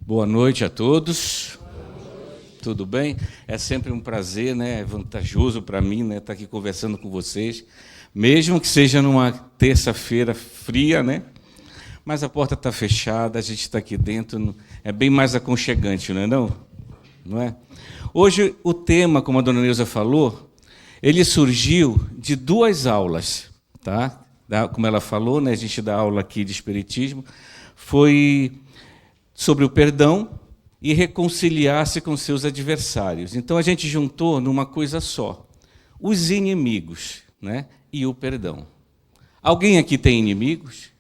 Boa noite a todos. Tudo bem? É sempre um prazer, né? É vantajoso para mim, né, estar aqui conversando com vocês, mesmo que seja numa terça-feira fria, né? Mas a porta está fechada, a gente está aqui dentro, é bem mais aconchegante, não é não? Não é? Hoje o tema, como a dona Neuza falou, ele surgiu de duas aulas, tá? Como ela falou, né? A gente dá aula aqui de Espiritismo, foi sobre o perdão e reconciliar-se com seus adversários. Então, a gente juntou numa coisa só, os inimigos, né, e o perdão. Alguém aqui tem inimigos?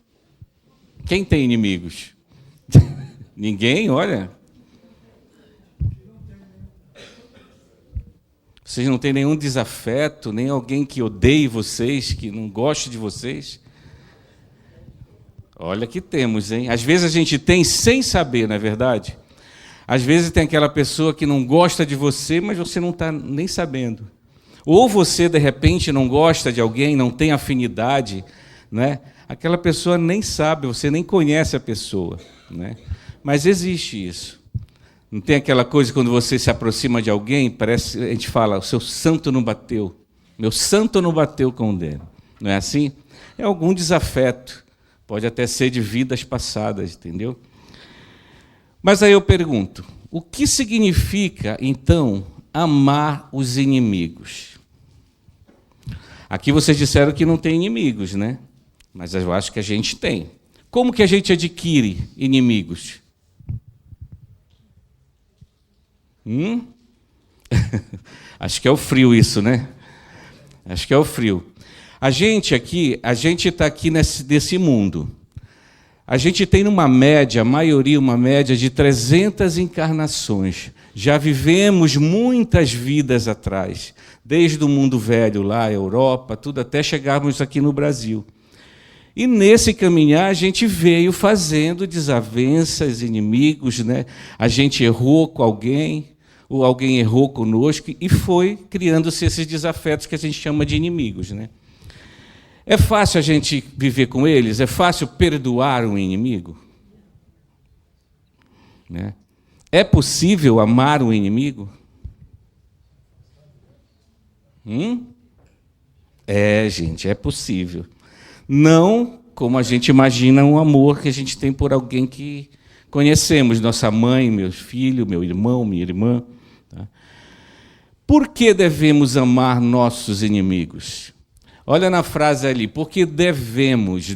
Quem tem inimigos? Ninguém? Olha. Vocês não têm nenhum desafeto, nem alguém que odeie vocês, que não goste de vocês? Olha que temos, hein? Às vezes a gente tem sem saber, não é verdade? Às vezes tem aquela pessoa que não gosta de você, mas você não está nem sabendo. Ou você, de repente, não gosta de alguém, não tem afinidade, né? Aquela pessoa nem sabe, você nem conhece a pessoa, né? Mas existe isso. Não tem aquela coisa quando você se aproxima de alguém, parece, a gente fala, o seu santo não bateu. Meu santo não bateu com o dele. Não é assim? É algum desafeto. Pode até ser de vidas passadas, entendeu? Mas aí eu pergunto, o que significa, então, amar os inimigos? Aqui vocês disseram que não tem inimigos, né? Mas eu acho que a gente tem. Como que a gente adquire inimigos? Acho que é o frio isso, né? Acho que é o frio. A gente está aqui nesse mundo. A gente tem uma média, a maioria, uma média de 300 encarnações. Já vivemos muitas vidas atrás, desde o mundo velho lá, Europa, tudo, até chegarmos aqui no Brasil. E nesse caminhar a gente veio fazendo desavenças, inimigos, né? A gente errou com alguém, ou alguém errou conosco, e foi criando-se esses desafetos que a gente chama de inimigos, né? É fácil a gente viver com eles? É fácil perdoar um inimigo? Né? É possível amar um inimigo? É, gente, é possível. Não como a gente imagina um amor que a gente tem por alguém que conhecemos, nossa mãe, meu filho, meu irmão, minha irmã. Tá? Por que devemos amar nossos inimigos? Olha na frase ali, porque devemos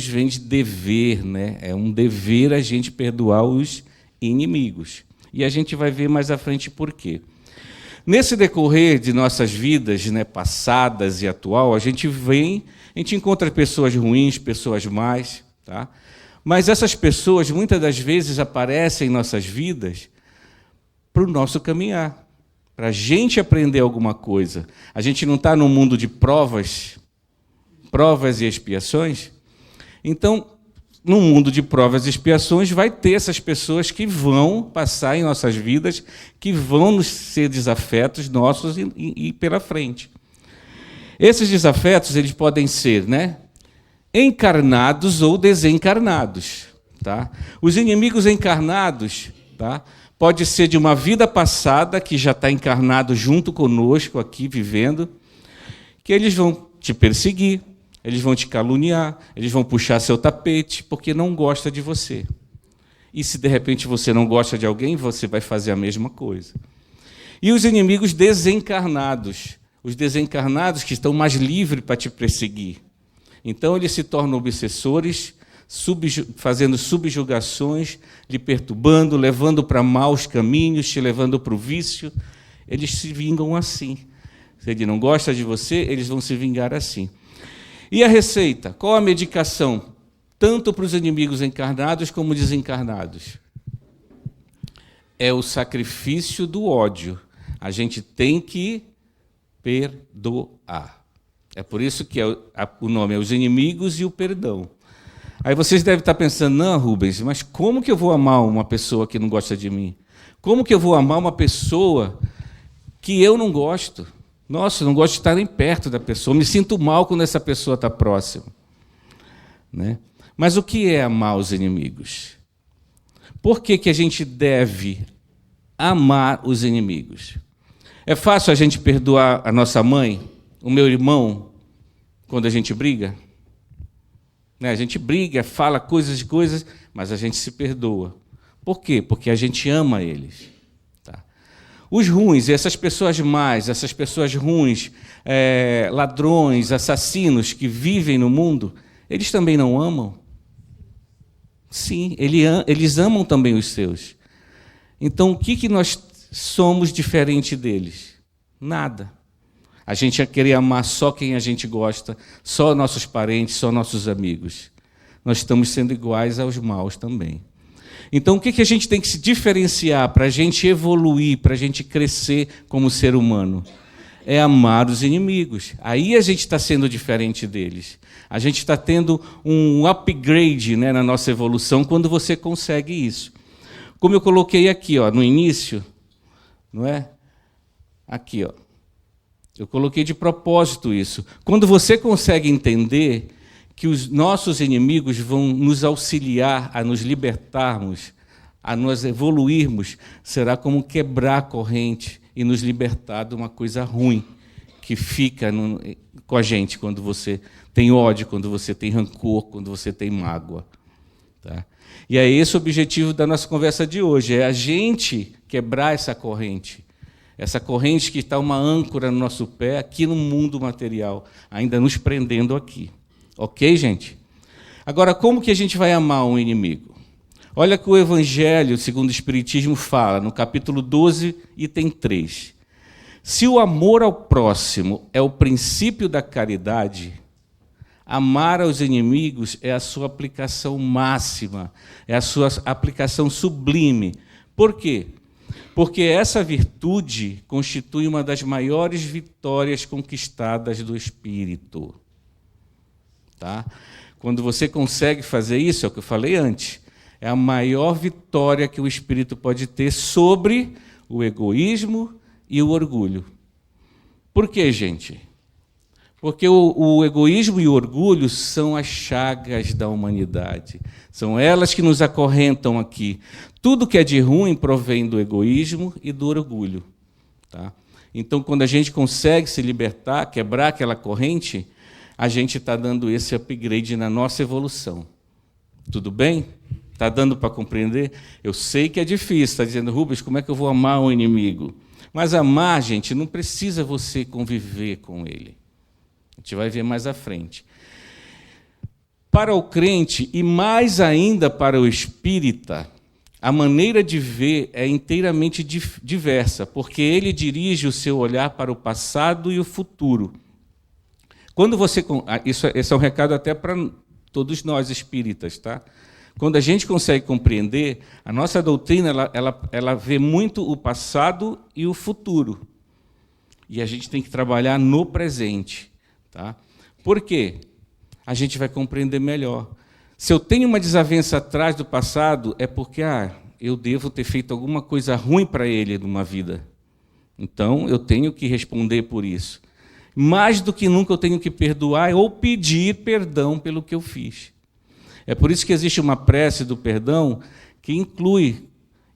vem de dever, né? É um dever a gente perdoar os inimigos. E a gente vai ver mais à frente por quê. Nesse decorrer de nossas vidas, né, passadas e atual, a gente encontra pessoas ruins, pessoas más, tá? Mas essas pessoas, muitas das vezes, aparecem em nossas vidas para o nosso caminhar. Para a gente aprender alguma coisa. A gente não está num mundo de provas e expiações? Então, no mundo de provas e expiações, vai ter essas pessoas que vão passar em nossas vidas, que vão nos ser desafetos nossos e pela frente. Esses desafetos eles podem ser, né, encarnados ou desencarnados. Tá? Os inimigos encarnados, tá? Pode ser de uma vida passada, que já está encarnado junto conosco aqui, vivendo, que eles vão te perseguir, eles vão te caluniar, eles vão puxar seu tapete, porque não gosta de você. E se, de repente, você não gosta de alguém, você vai fazer a mesma coisa. E os inimigos desencarnados, os desencarnados que estão mais livres para te perseguir. Então, eles se tornam obsessores, fazendo subjugações, lhe perturbando, levando para maus caminhos, te levando para o vício. Eles se vingam assim. Se ele não gosta de você, eles vão se vingar assim. E a receita? Qual a medicação? Tanto para os inimigos encarnados como desencarnados. É o sacrifício do ódio. A gente tem que perdoar. É por isso que o nome é os inimigos e o perdão. Aí vocês devem estar pensando, não, Rubens, mas como que eu vou amar uma pessoa que não gosta de mim? Como que eu vou amar uma pessoa que eu não gosto? Nossa, eu não gosto de estar nem perto da pessoa, me sinto mal quando essa pessoa está próxima. Né? Mas o que é amar os inimigos? Por que que a gente deve amar os inimigos? É fácil a gente perdoar a nossa mãe, o meu irmão, quando a gente briga? Né? A gente briga, fala coisas, mas a gente se perdoa. Por quê? Porque a gente ama eles. Tá? Os ruins, essas pessoas más, essas pessoas ruins, ladrões, assassinos que vivem no mundo, eles também não amam? Sim, eles amam também os seus. Então, o que nós somos diferente deles? Nada. A gente ia querer amar só quem a gente gosta, só nossos parentes, só nossos amigos. Nós estamos sendo iguais aos maus também. Então, o que a gente tem que se diferenciar para a gente evoluir, para a gente crescer como ser humano? É amar os inimigos. Aí a gente está sendo diferente deles. A gente está tendo um upgrade, né, na nossa evolução quando você consegue isso. Como eu coloquei aqui, ó, no início, não é? Aqui, ó. Eu coloquei de propósito isso. Quando você consegue entender que os nossos inimigos vão nos auxiliar a nos libertarmos, a nos evoluirmos, será como quebrar a corrente e nos libertar de uma coisa ruim que fica com a gente quando você tem ódio, quando você tem rancor, quando você tem mágoa. Tá? E é esse o objetivo da nossa conversa de hoje, é a gente quebrar essa corrente que está uma âncora no nosso pé, aqui no mundo material, ainda nos prendendo aqui. Ok, gente? Agora, como que a gente vai amar um inimigo? Olha que o Evangelho, segundo o Espiritismo, fala, no capítulo 12, item 3. Se o amor ao próximo é o princípio da caridade, amar aos inimigos é a sua aplicação máxima, é a sua aplicação sublime. Por quê? Porque essa virtude constitui uma das maiores vitórias conquistadas do Espírito. Tá? Quando você consegue fazer isso, é o que eu falei antes, é a maior vitória que o Espírito pode ter sobre o egoísmo e o orgulho. Por quê, gente? Porque o egoísmo e o orgulho são as chagas da humanidade. São elas que nos acorrentam aqui. Tudo que é de ruim provém do egoísmo e do orgulho. Tá? Então, quando a gente consegue se libertar, quebrar aquela corrente, a gente está dando esse upgrade na nossa evolução. Tudo bem? Está dando para compreender? Eu sei que é difícil, está dizendo, Rubens, como é que eu vou amar um inimigo? Mas amar, gente, não precisa você conviver com ele. A gente vai ver mais à frente. Para o crente, e mais ainda para o espírita, a maneira de ver é inteiramente diversa, porque ele dirige o seu olhar para o passado e o futuro. Quando você, esse é um recado até para todos nós espíritas, tá? Quando a gente consegue compreender, a nossa doutrina ela vê muito o passado e o futuro. E a gente tem que trabalhar no presente. Tá? Por quê? A gente vai compreender melhor. Se eu tenho uma desavença atrás do passado, é porque eu devo ter feito alguma coisa ruim para ele numa vida. Então, eu tenho que responder por isso. Mais do que nunca, eu tenho que perdoar ou pedir perdão pelo que eu fiz. É por isso que existe uma prece do perdão que inclui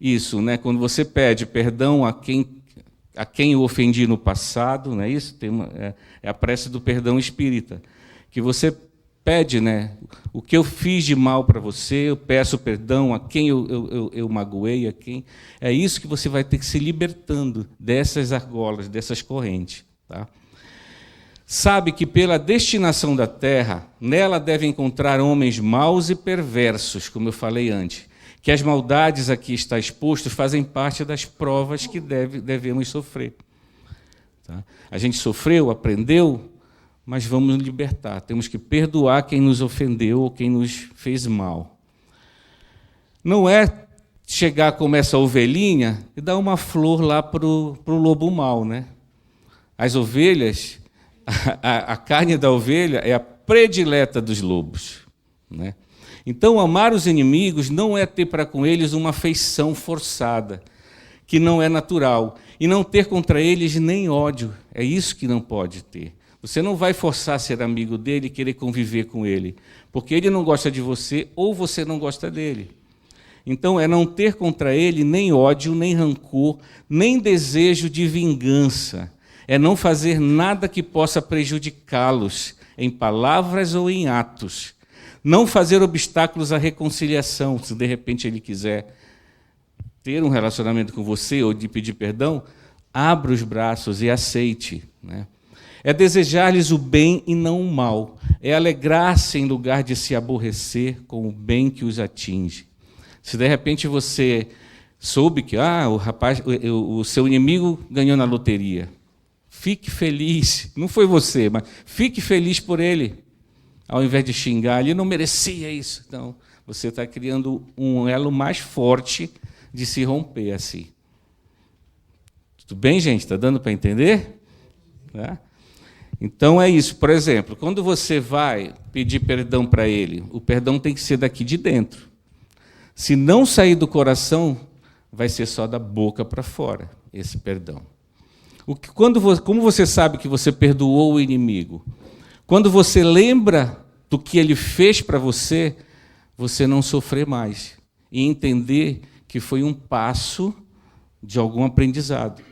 isso, né? Quando você pede perdão a quem eu ofendi no passado, não é isso? É a prece do perdão espírita, que você pede, né? O que eu fiz de mal para você, eu peço perdão a quem eu magoei, a quem. É isso que você vai ter que se libertando dessas argolas, dessas correntes. Tá? Sabe que pela destinação da terra, nela deve encontrar homens maus e perversos, como eu falei antes, que as maldades aqui está exposto fazem parte das provas que devemos sofrer. Tá? A gente sofreu, aprendeu, mas vamos nos libertar. Temos que perdoar quem nos ofendeu ou quem nos fez mal. Não é chegar como essa ovelhinha e dar uma flor lá para o lobo mau, né? As ovelhas, a carne da ovelha é a predileta dos lobos, né? Então, amar os inimigos não é ter para com eles uma afeição forçada, que não é natural, e não ter contra eles nem ódio. É isso que não pode ter. Você não vai forçar a ser amigo dele e querer conviver com ele, porque ele não gosta de você ou você não gosta dele. Então, é não ter contra ele nem ódio, nem rancor, nem desejo de vingança. É não fazer nada que possa prejudicá-los, em palavras ou em atos. Não fazer obstáculos à reconciliação. Se, de repente, ele quiser ter um relacionamento com você ou de pedir perdão, abra os braços e aceite, né? É desejar-lhes o bem e não o mal. É alegrar-se em lugar de se aborrecer com o bem que os atinge. Se de repente você soube que o seu inimigo ganhou na loteria, fique feliz. Não foi você, mas fique feliz por ele. Ao invés de xingar, ele não merecia isso. Então, você está criando um elo mais forte de se romper assim. Tudo bem, gente? Está dando para entender? Tá? Então é isso. Por exemplo, quando você vai pedir perdão para ele, o perdão tem que ser daqui de dentro. Se não sair do coração, vai ser só da boca para fora, esse perdão. Como você sabe que você perdoou o inimigo? Quando você lembra do que ele fez para você, você não sofrer mais. E entender que foi um passo de algum aprendizado.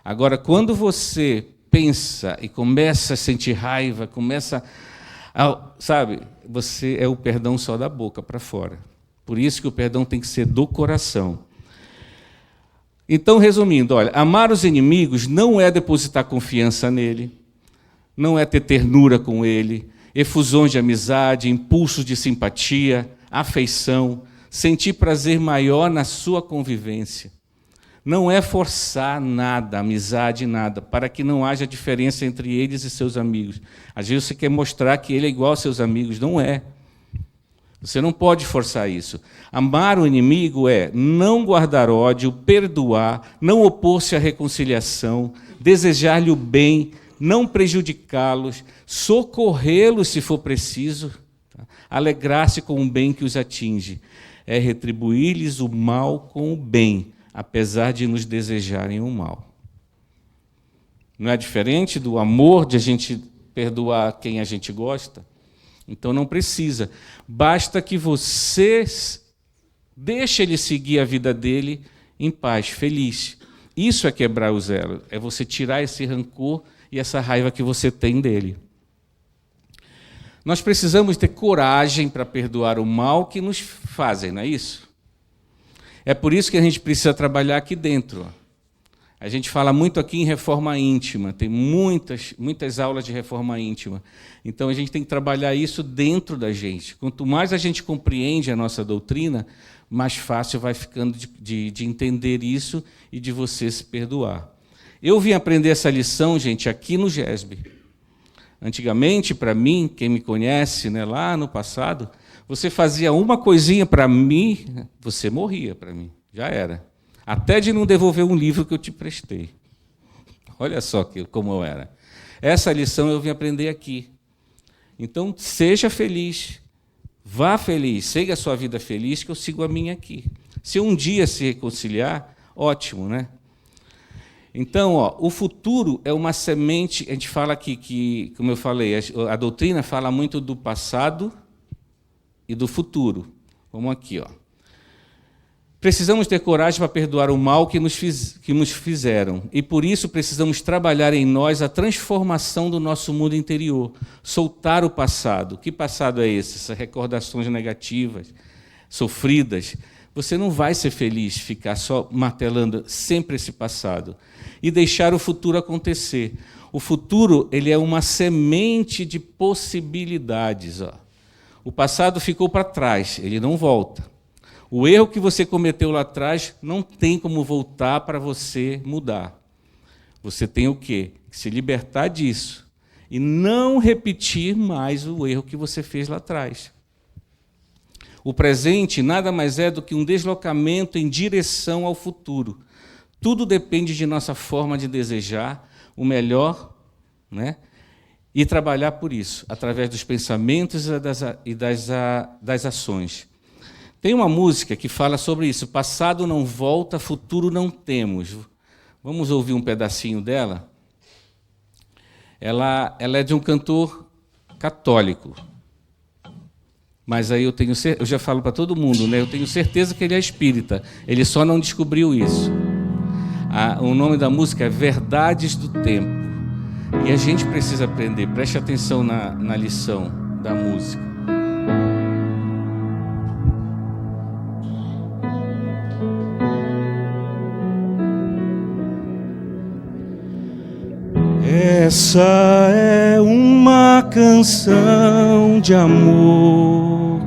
Agora, quando você pensa e começa a sentir raiva, você é o perdão só da boca para fora. Por isso que o perdão tem que ser do coração. Então, resumindo, olha, amar os inimigos não é depositar confiança nele, não é ter ternura com ele, efusões de amizade, impulsos de simpatia, afeição, sentir prazer maior na sua convivência. Não é forçar nada, amizade, nada, para que não haja diferença entre eles e seus amigos. Às vezes você quer mostrar que ele é igual aos seus amigos, não é. Você não pode forçar isso. Amar o inimigo é não guardar ódio, perdoar, não opor-se à reconciliação, desejar-lhe o bem, não prejudicá-los, socorrê-los se for preciso, tá? Alegrar-se com o bem que os atinge. É retribuir-lhes o mal com o bem, apesar de nos desejarem o mal. Não é diferente do amor de a gente perdoar quem a gente gosta? Então não precisa. Basta que você deixe ele seguir a vida dele em paz, feliz. Isso é quebrar os elos, é você tirar esse rancor e essa raiva que você tem dele. Nós precisamos ter coragem para perdoar o mal que nos fazem, não é isso? É por isso que a gente precisa trabalhar aqui dentro. A gente fala muito aqui em reforma íntima, tem muitas aulas de reforma íntima. Então, a gente tem que trabalhar isso dentro da gente. Quanto mais a gente compreende a nossa doutrina, mais fácil vai ficando de entender isso e de você se perdoar. Eu vim aprender essa lição, gente, aqui no GESB. Antigamente, para mim, quem me conhece, né, lá no passado, você fazia uma coisinha para mim, você morria para mim, já era. Até de não devolver um livro que eu te prestei. Olha só como eu era. Essa lição eu vim aprender aqui. Então, seja feliz, vá feliz, siga a sua vida feliz, que eu sigo a minha aqui. Se um dia se reconciliar, ótimo, né? Então, o futuro é uma semente. A gente fala aqui que, como eu falei, a doutrina fala muito do passado e do futuro. Vamos aqui, Precisamos ter coragem para perdoar o mal que nos fizeram. E, por isso, precisamos trabalhar em nós a transformação do nosso mundo interior. Soltar o passado. Que passado é esse? Essas recordações negativas, sofridas. Você não vai ser feliz ficar só martelando sempre esse passado. E deixar o futuro acontecer. O futuro ele é uma semente de possibilidades. O passado ficou para trás, ele não volta. O erro que você cometeu lá atrás não tem como voltar para você mudar. Você tem o quê? Se libertar disso e não repetir mais o erro que você fez lá atrás. O presente nada mais é do que um deslocamento em direção ao futuro. Tudo depende de nossa forma de desejar o melhor, né? E trabalhar por isso, através dos pensamentos e das ações. Tem uma música que fala sobre isso. Passado não volta, futuro não temos. Vamos ouvir um pedacinho dela? Ela é de um cantor católico. Mas aí eu já falo para todo mundo, né? Eu tenho certeza que ele é espírita. Ele só não descobriu isso. O nome da música é Verdades do Tempo. E a gente precisa aprender. Preste atenção na lição da música. Essa é uma canção de amor.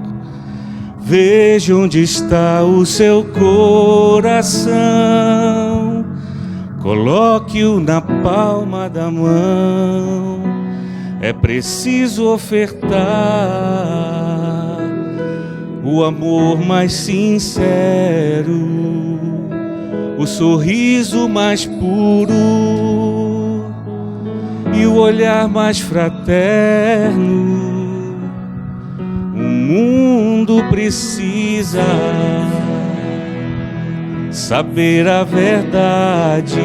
Veja onde está o seu coração. Coloque-o na palma da mão. É preciso ofertar o amor mais sincero, o sorriso mais puro e o olhar mais fraterno. O mundo precisa saber a verdade.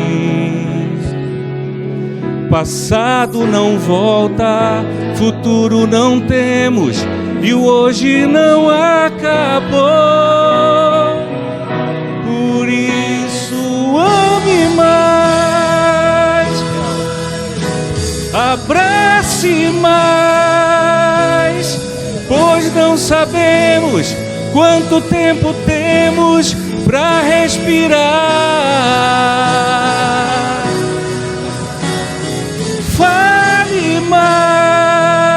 Passado não volta, futuro não temos e o hoje não acabou. Por isso ame mais, abrace mais, pois não sabemos quanto tempo temos para respirar. Fale mais,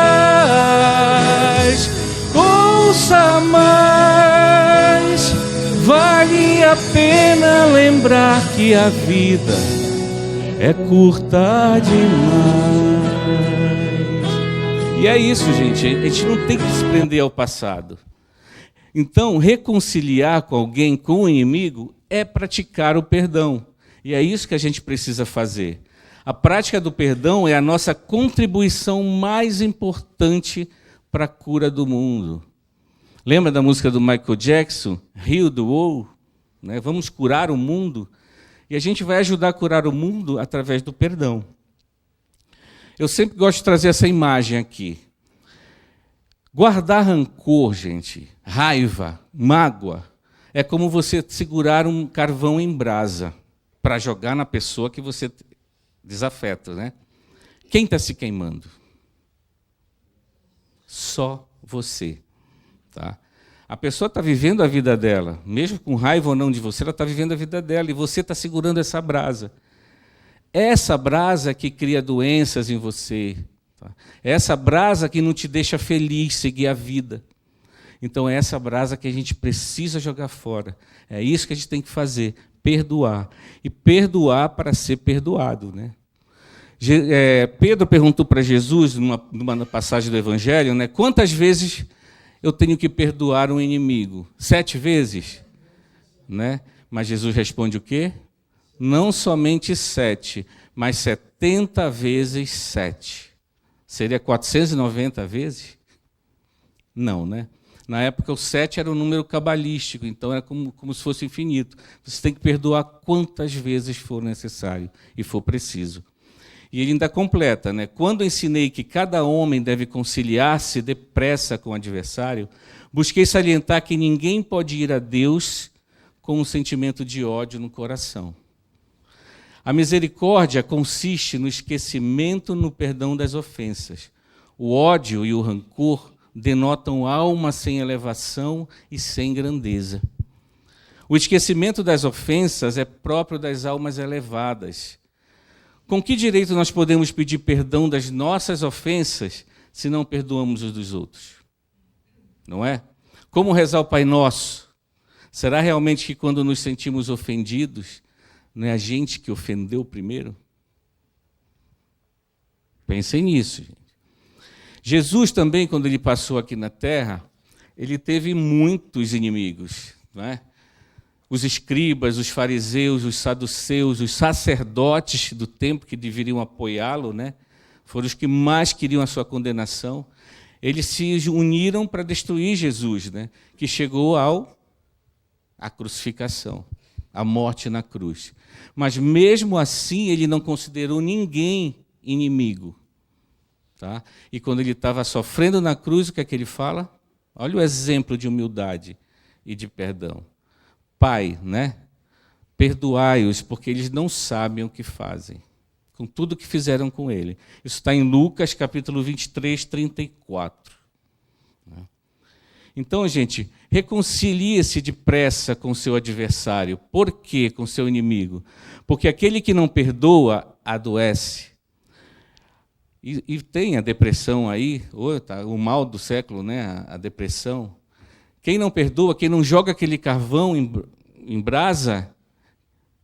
ouça mais. Vale a pena lembrar que a vida é curta demais. E é isso, gente. A gente não tem que se prender ao passado. Então, reconciliar com alguém, com o inimigo, é praticar o perdão. E é isso que a gente precisa fazer. A prática do perdão é a nossa contribuição mais importante para a cura do mundo. Lembra da música do Michael Jackson, Heal the World? Né? Vamos curar o mundo. E a gente vai ajudar a curar o mundo através do perdão. Eu sempre gosto de trazer essa imagem aqui. Guardar rancor, gente, raiva, mágoa, é como você segurar um carvão em brasa para jogar na pessoa que você desafeto, né? Quem está se queimando? Só você. Tá? A pessoa está vivendo a vida dela, mesmo com raiva ou não de você, ela está vivendo a vida dela e você está segurando essa brasa. Essa brasa que cria doenças em você. Tá? Essa brasa que não te deixa feliz, seguir a vida. Então é essa brasa que a gente precisa jogar fora. É isso que a gente tem que fazer. Perdoar. E perdoar para ser perdoado. Né? Pedro perguntou para Jesus, numa passagem do Evangelho, né, quantas vezes eu tenho que perdoar um inimigo? 7 vezes? Né? Mas Jesus responde o quê? Não somente 7, mas 70 vezes 7. Seria 490 vezes? Não, né? Na época, o 7 era um número cabalístico, então era como se fosse infinito. Você tem que perdoar quantas vezes for necessário e for preciso. E ele ainda completa, né? Quando ensinei que cada homem deve conciliar-se depressa com o adversário, busquei salientar que ninguém pode ir a Deus com um sentimento de ódio no coração. A misericórdia consiste no esquecimento, no perdão das ofensas. O ódio e o rancor denotam alma sem elevação e sem grandeza. O esquecimento das ofensas é próprio das almas elevadas. Com que direito nós podemos pedir perdão das nossas ofensas se não perdoamos os dos outros? Não é? Como rezar o Pai Nosso? Será realmente que quando nos sentimos ofendidos, não é a gente que ofendeu primeiro? Pensem nisso, gente. Jesus também, quando ele passou aqui na Terra, ele teve muitos inimigos. Não é? Os escribas, os fariseus, os saduceus, os sacerdotes do tempo que deveriam apoiá-lo, né? Foram os que mais queriam a sua condenação. Eles se uniram para destruir Jesus, né? Que chegou à crucificação, à morte na cruz. Mas mesmo assim ele não considerou ninguém inimigo. Tá? E quando ele estava sofrendo na cruz, o que é que ele fala? Olha o exemplo de humildade e de perdão. Pai, né? Perdoai-os, porque eles não sabem o que fazem, com tudo que fizeram com ele. Isso está em Lucas, capítulo 23, 34. Então, gente, reconcilie-se depressa com seu adversário. Por quê com seu inimigo? Porque aquele que não perdoa, adoece. E tem a depressão aí, o mal do século, né? A depressão. Quem não perdoa, quem não joga aquele carvão em brasa,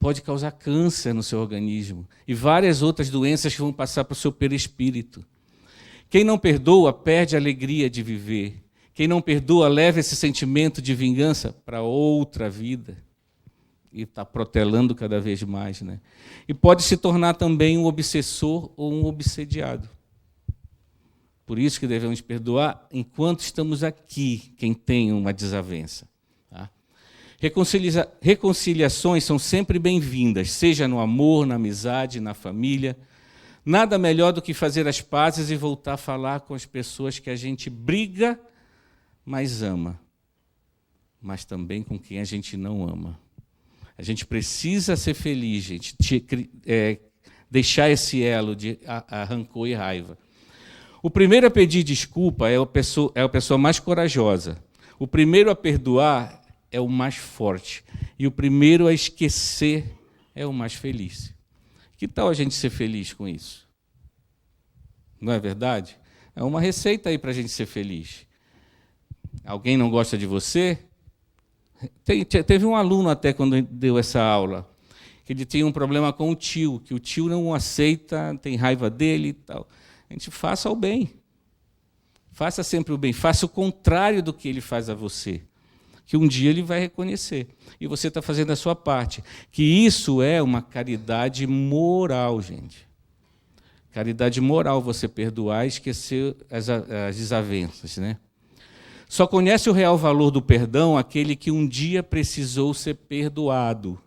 pode causar câncer no seu organismo e várias outras doenças que vão passar para o seu perispírito. Quem não perdoa, perde a alegria de viver. Quem não perdoa, leva esse sentimento de vingança para outra vida e está protelando cada vez mais, né? E pode se tornar também um obsessor ou um obsediado. Por isso que devemos perdoar enquanto estamos aqui, quem tem uma desavença. Tá? Reconciliações são sempre bem-vindas, seja no amor, na amizade, na família. Nada melhor do que fazer as pazes e voltar a falar com as pessoas que a gente briga, mas ama, mas também com quem a gente não ama. A gente precisa ser feliz, gente, deixar esse elo de rancor e raiva. O primeiro a pedir desculpa é a pessoa mais corajosa. O primeiro a perdoar é o mais forte. E o primeiro a esquecer é o mais feliz. Que tal a gente ser feliz com isso? Não é verdade? É uma receita aí para a gente ser feliz. Alguém não gosta de você? Teve um aluno até quando deu essa aula, que ele tinha um problema com o tio, que o tio não o aceita, tem raiva dele e tal. A gente faça o bem. Faça sempre o bem. Faça o contrário do que ele faz a você, que um dia ele vai reconhecer. E você está fazendo a sua parte. Que isso é uma caridade moral, gente. Caridade moral, você perdoar e esquecer as desavenças, né? Só conhece o real valor do perdão aquele que um dia precisou ser perdoado.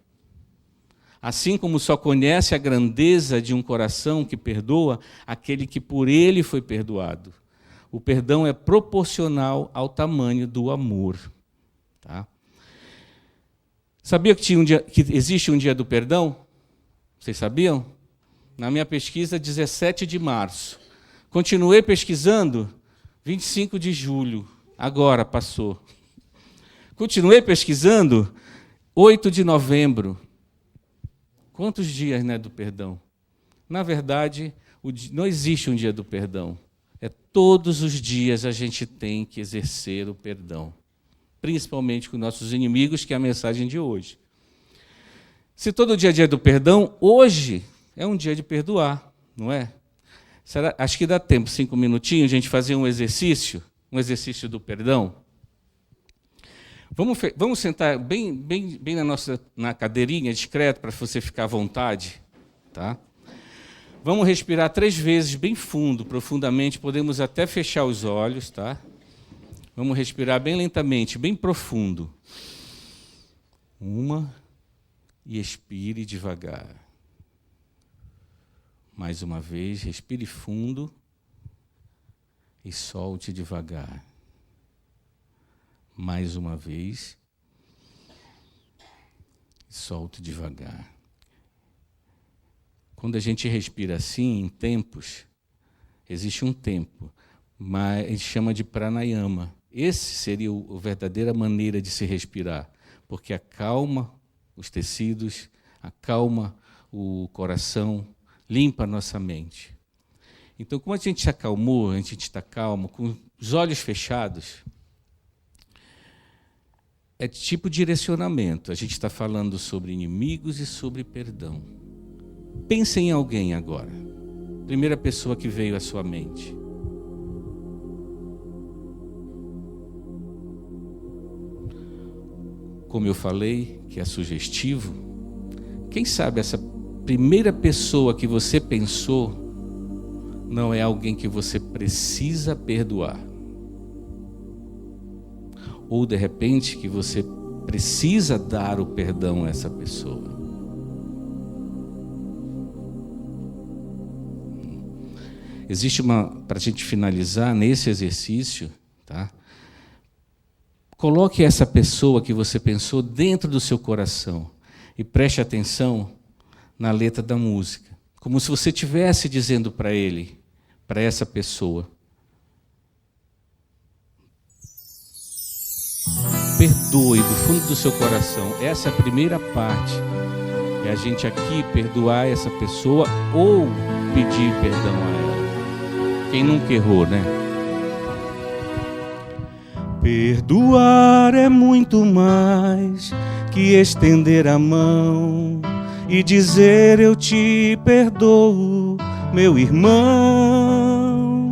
Assim como só conhece a grandeza de um coração que perdoa aquele que por ele foi perdoado. O perdão é proporcional ao tamanho do amor. Tá? Sabia que existe um dia do perdão? Vocês sabiam? Na minha pesquisa, 17 de março. Continuei pesquisando, 25 de julho. Agora passou. Continuei pesquisando, 8 de novembro. Quantos dias, né, do perdão? Na verdade, não existe um dia do perdão. É todos os dias a gente tem que exercer o perdão. Principalmente com nossos inimigos, que é a mensagem de hoje. Se todo dia é dia do perdão, hoje é um dia de perdoar, não é? Acho que dá tempo, 5 minutinhos, a gente fazer um exercício do perdão. Vamos sentar bem na cadeirinha, discreto, para você ficar à vontade. Tá? Vamos respirar 3 vezes, bem fundo, profundamente. Podemos até fechar os olhos. Tá? Vamos respirar bem lentamente, bem profundo. 1, e expire devagar. Mais uma vez, respire fundo e solte devagar. Mais uma vez, solte devagar. Quando a gente respira assim, em tempos, existe um tempo, mas a gente chama de pranayama. Esse seria a verdadeira maneira de se respirar, porque acalma os tecidos, acalma o coração, limpa a nossa mente. Então, como a gente se acalmou, a gente está calmo, com os olhos fechados, é tipo direcionamento. A gente está falando sobre inimigos e sobre perdão. Pense em alguém agora. Primeira pessoa que veio à sua mente. Como eu falei, que é sugestivo, quem sabe essa primeira pessoa que você pensou não é alguém que você precisa perdoar. Ou, de repente, que você precisa dar o perdão a essa pessoa. Existe para a gente finalizar nesse exercício, tá? Coloque essa pessoa que você pensou dentro do seu coração e preste atenção na letra da música, como se você estivesse dizendo para ele, para essa pessoa: perdoe do fundo do seu coração. Essa é a primeira parte. É a gente aqui perdoar essa pessoa ou pedir perdão a ela. Quem nunca errou, né? Perdoar é muito mais que estender a mão e dizer eu te perdoo, meu irmão.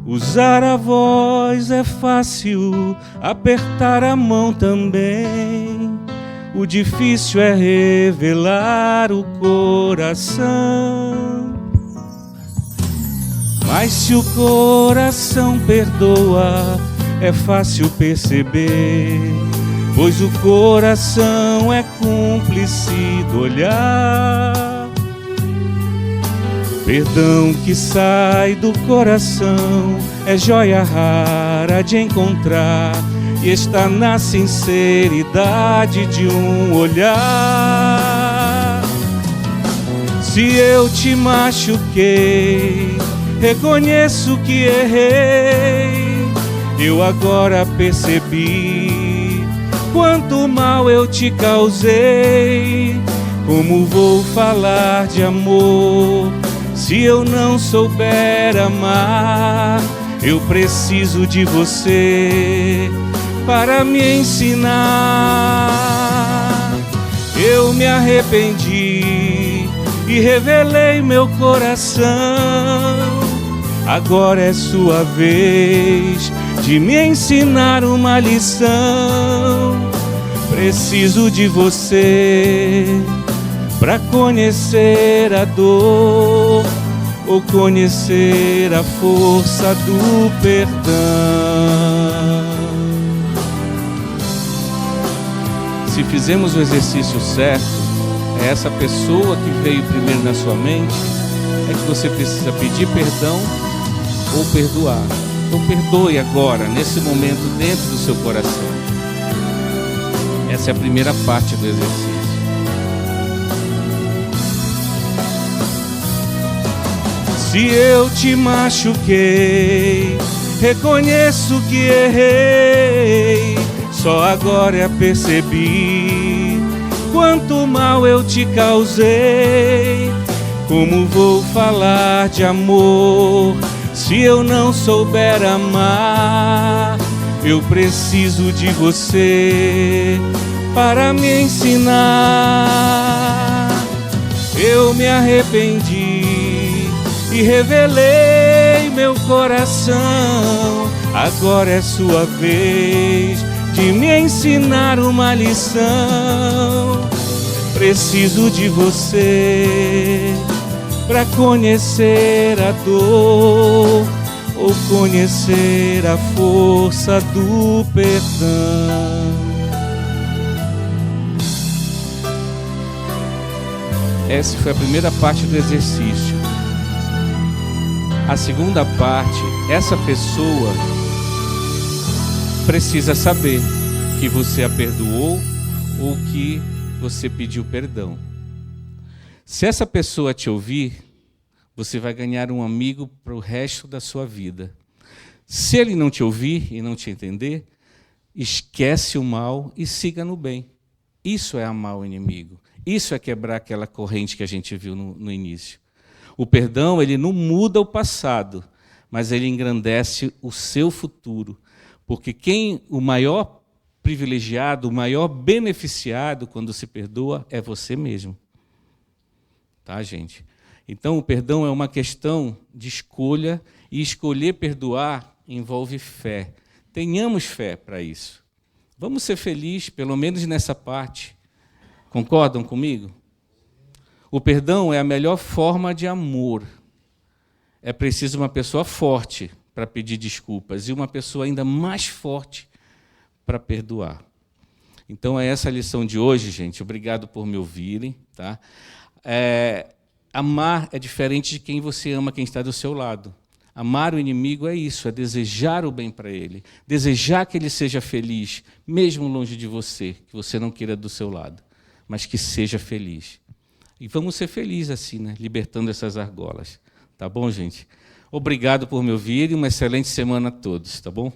Usar a voz é fácil, apertar a mão também. O difícil é revelar o coração. Mas se o coração perdoa, é fácil perceber, pois o coração é cúmplice do olhar. Perdão que sai do coração é joia rara de encontrar e está na sinceridade de um olhar. Se eu te machuquei, reconheço que errei. Eu agora percebi quanto mal eu te causei. Como vou falar de amor se eu não souber amar? Eu preciso de você para me ensinar. Eu me arrependi e revelei meu coração. Agora é sua vez de me ensinar uma lição. Preciso de você para conhecer a dor ou conhecer a força do perdão. Se fizermos o exercício certo, é essa pessoa que veio primeiro na sua mente, é que você precisa pedir perdão ou perdoar. Então perdoe agora, nesse momento, dentro do seu coração. Essa é a primeira parte do exercício. Se eu te machuquei, reconheço que errei. Só agora percebi quanto mal eu te causei. Como vou falar de amor se eu não souber amar? Eu preciso de você para me ensinar. Eu me arrependi e revelei meu coração. Agora é sua vez de me ensinar uma lição. Preciso de você para conhecer a dor ou conhecer a força do perdão. Essa foi a primeira parte do exercício. A segunda parte, essa pessoa precisa saber que você a perdoou ou que você pediu perdão. Se essa pessoa te ouvir, você vai ganhar um amigo para o resto da sua vida. Se ele não te ouvir e não te entender, esquece o mal e siga no bem. Isso é amar o inimigo. Isso é quebrar aquela corrente que a gente viu no início. O perdão, ele não muda o passado, mas ele engrandece o seu futuro. Porque o maior privilegiado, o maior beneficiado quando se perdoa é você mesmo. Tá, gente? Então, o perdão é uma questão de escolha, e escolher perdoar envolve fé. Tenhamos fé para isso. Vamos ser felizes, pelo menos nessa parte. Concordam comigo? O perdão é a melhor forma de amor. É preciso uma pessoa forte para pedir desculpas e uma pessoa ainda mais forte para perdoar. Então, é essa a lição de hoje, gente. Obrigado por me ouvirem. Tá? Amar é diferente de quem você ama, quem está do seu lado. Amar o inimigo é isso, é desejar o bem para ele, desejar que ele seja feliz, mesmo longe de você, que você não queira do seu lado, mas que seja feliz. E vamos ser felizes assim, né? Libertando essas argolas. Tá bom, gente? Obrigado por me ouvir e uma excelente semana a todos, tá bom?